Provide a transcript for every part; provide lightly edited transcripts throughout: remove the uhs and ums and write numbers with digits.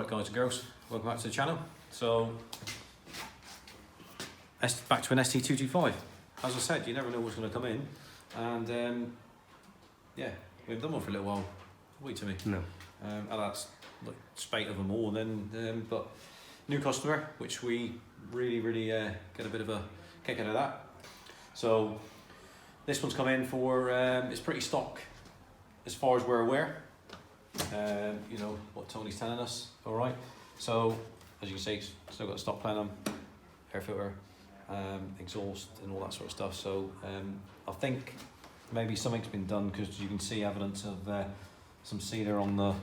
Right guys and girls, welcome back to the channel. So, back to an ST225. As I said, you never know what's going to come in, and yeah, we haven't done one for a little while. Wait to me. No. And that's like spate of them all. And then, but new customer, which we really get a bit of a kick out of that. So this one's come in for it's pretty stock as far as we're aware. You know what Tony's telling us. All right. So as you can see, still got a stock plenum, air filter, exhaust, and all that sort of stuff. So I think maybe something's been done because you can see evidence of some sealer on the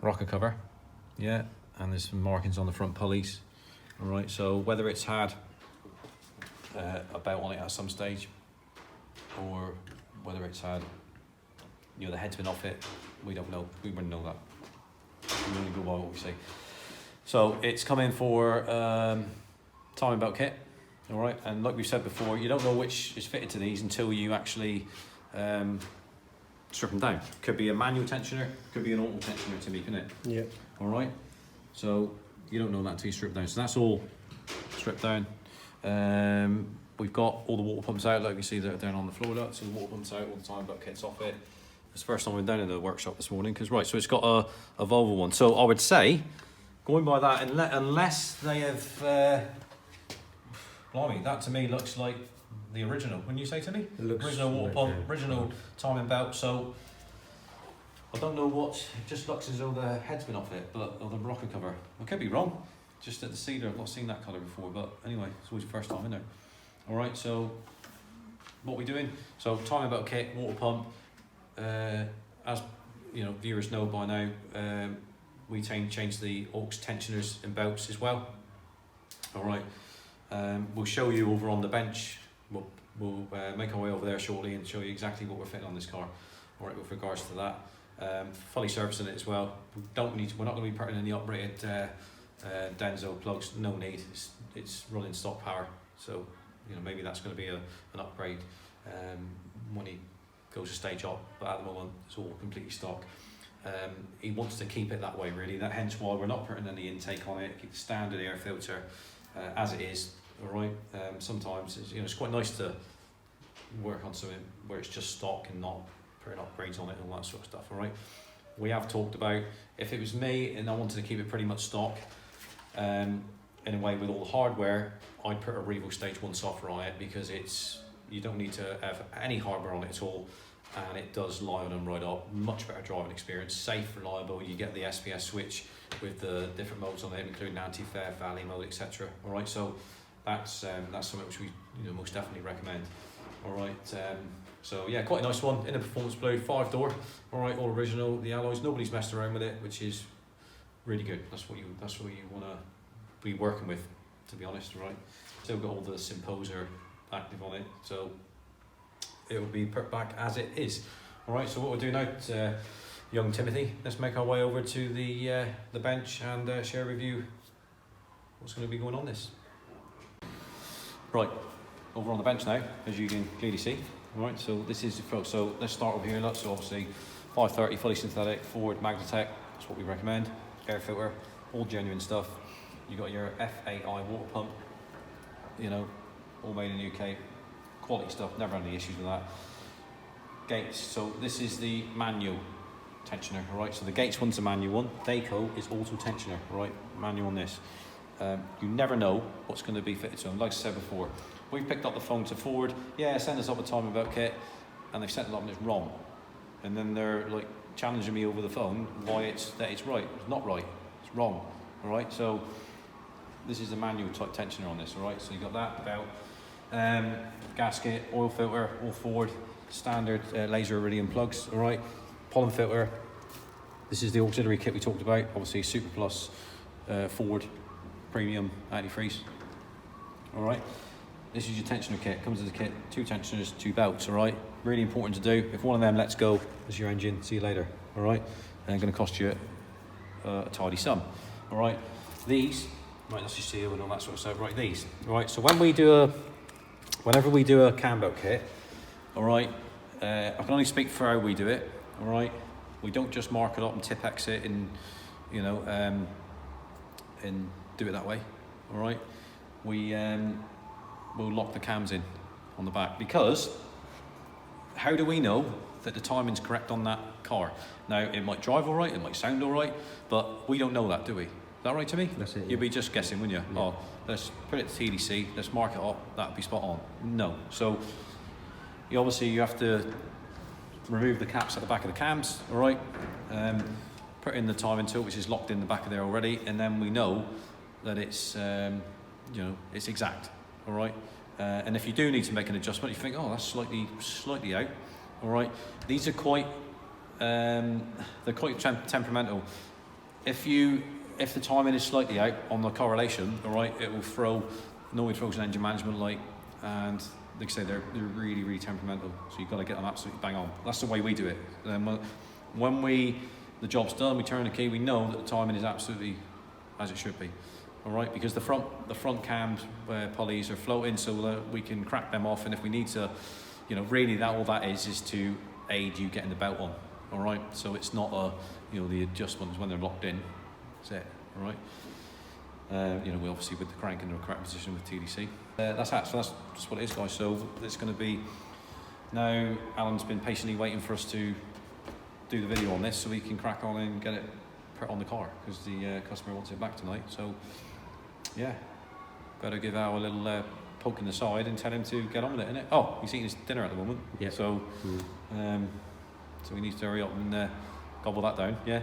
rocker cover. Yeah, and there's some markings on the front pulleys. All right. So whether it's had a belt on it at some stage, or whether it's had, you know, the head's been off it, we don't know. We wouldn't know that. We only go by what we see. So it's come in for timing belt kit. All right, and like we've said before, you don't know which is fitted to these until you actually strip them down. Could be a manual tensioner, could be an auto tensioner to me, couldn't it? Yeah. All right, so you don't know that until you strip down. So that's all stripped down. We've got all the water pumps out, like you see they're down on the floor. Look, so the water pumps out, all the timing belt kit's off it. It's the first time we've down in the workshop this morning, because right, so it's got a Volvo one. So I would say, going by that, unless they have. Blimey, that to me looks like the original. When you say to me, it looks original water like pump, original timing belt. So I don't know what. It just looks as though the head's been off it, but or the rocker cover. I could be wrong. Just at the cedar, I've not seen that colour before. But anyway, it's always the first time in there. All right. So what we doing? So timing belt kit, water pump. As you know, viewers know by now, we change the aux tensioners and belts as well. All right. We'll show you over on the bench. We'll make our way over there shortly and show you exactly what we're fitting on this car. All right, with regards to that, fully servicing it as well. We're not going to be putting any uprated Denso plugs. No need. It's running stock power. So you know, maybe that's going to be an upgrade when he goes to stage up. But at the moment, it's all completely stock. He wants to keep it that way, really. Hence why we're not putting any intake on it. Keep the standard air filter as it is. All right. Sometimes it's quite nice to work on something where it's just stock and not putting upgrades on it and all that sort of stuff. All right. We have talked about, if it was me and I wanted to keep it pretty much stock, in a way with all the hardware, I'd put a Revo Stage 1 software on it, because you don't need to have any hardware on it at all, and it does liven them right up. Much better driving experience, safe, reliable. You get the SPS switch with the different modes on it, including anti-fare, valley mode, etc. All right, so that's something which we most definitely recommend. All right, so yeah, quite a nice one in a performance blue, 5-door. All right, all original. The alloys, nobody's messed around with it, which is really good. That's what you want to be working with, to be honest. Right, still got all the Symposer active on it, so it will be put back as it is. All right, so what we'll do now, young Timothy, let's make our way over to the bench and share with you what's going to be going on this. Right, over on the bench now, as you can clearly see. All right, so this is the front. So let's start over here. Look, so obviously 530 fully synthetic Ford Magnatech. That's what we recommend. Air filter, all genuine stuff. You got your FAI water pump. All made in the UK. Quality stuff. Never had any issues with that. Gates. So this is the manual tensioner. All right. So the Gates one's a manual one. Dayco is auto tensioner. All right. Manual on this. You never know what's going to be fitted to them. Like I said before, we've picked up the phone to Ford. Yeah, send us up a timing belt kit, and they've sent it up and it's wrong. And then they're like challenging me over the phone why it's right. It's not right. It's wrong. All right. So this is a manual type tensioner on this. All right. So you got that belt, gasket, oil filter, all Ford, standard laser iridium plugs. All right. Pollen filter. This is the auxiliary kit we talked about. Obviously, Super Plus, Ford premium antifreeze. All right, this is your tensioner kit. Comes with the kit, 2 tensioners, 2 belts. All right, really important to do. If one of them lets go, there's your engine. See you later. All right, and going to cost you a tidy sum. All right, these, right, that's your seal and all that sort of stuff. Right, these. All right, so whenever we do a cam belt kit, all right, I can only speak for how we do it. All right, we don't just mark it up and tip X it and you know, and do it that way. All right, we'll lock the cams in on the back, because how do we know that the timing's correct on that car? Now, it might drive all right, it might sound all right, but we don't know that, do we? Is that right, Timmy? That's it. You'd be just guessing, wouldn't you? Yeah. Oh, let's put it to TDC, let's mark it up, that'd be spot on. No. So you have to remove the caps at the back of the cams, all right? Put in the timing tool, which is locked in the back of there already, and then we know that it's you know, it's exact, all right? And if you do need to make an adjustment, you think, oh, that's slightly out, all right? These are quite they're quite temperamental. If the timing is slightly out on the correlation, all right, it will normally throws an engine management light, and like I say, they're really temperamental. So you've got to get them absolutely bang on. That's the way we do it. When the job's done, we turn the key, we know that the timing is absolutely as it should be. All right, because the front cams pulleys are floating, so that we can crack them off, and if we need to, you know, really all that is to aid you getting the belt on. All right, so it's not the adjustments when they're locked in. That's it. All right. You know, we obviously with the crank in the correct position with TDC. That's that. So that's just what it is, guys. So it's going to be now. Alan's been patiently waiting for us to do the video on this, so we can crack on and get it put on the car, because the customer wants it back tonight. So yeah, better give Al a little poke in the side and tell him to get on with it, innit? Oh, he's eating his dinner at the moment. Yeah. So so we need to hurry up and gobble that down. Yeah.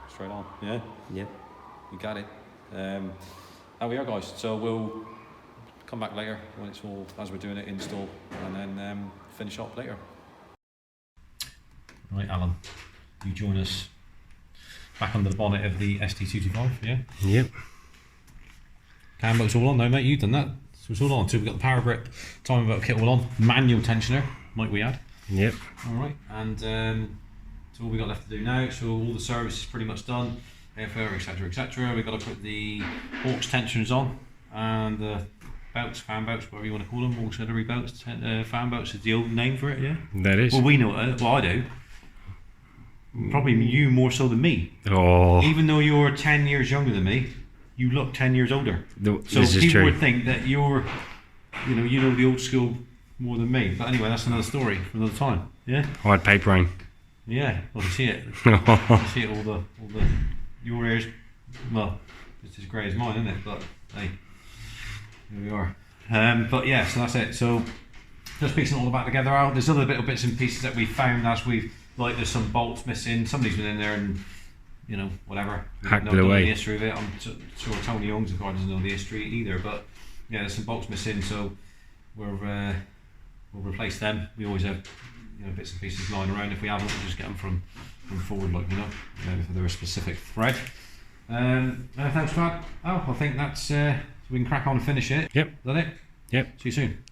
Straight on. Yeah. Yep. You got it. There we are, guys. So we'll come back later when it's all, as we're doing it, install, and then finish up later. Right, Alan, you join us back under the bonnet of the ST225, yeah? Yep. Cam belt's all on now, mate. You've done that. So it's all on. So we've got the power grip, timing belt kit all on, manual tensioner, might we add? Yep. All right, and so all we got left to do now. So all the service is pretty much done, air filter, etc., etc. We've got to put the aux tensioners on, and the belts, fan belts, whatever you want to call them, auxiliary belts. Fan belts is the old name for it, yeah. That is. Well, we know it. Well, I do. Probably you more so than me. Oh. Even though you're 10 years younger than me, you look 10 years older. So this is people true. would think that you know the old school more than me. But anyway, that's another story for another time. Yeah. Hard papering. Yeah. Well, you see it. You see it. All the your ears. Well, it's as grey as mine, isn't it? But hey, here we are. But yeah, so that's it. So just piecing all the back together out. There's other little bits and pieces that we found as we've, like, there's some bolts missing. Somebody's been in there and, you know, whatever. Hacked it Don't know away. the history of it. I'm sure Tony owns the car, doesn't know the history either. But yeah, there's some bolts missing, so we'll replace them. We always have, you know, bits and pieces lying around. If we haven't, we'll just get them from forward, like, you know, if they're a specific thread. Thanks, Brad. Oh, I think that's we can crack on and finish it. Yep. Is that it? Yep. See you soon.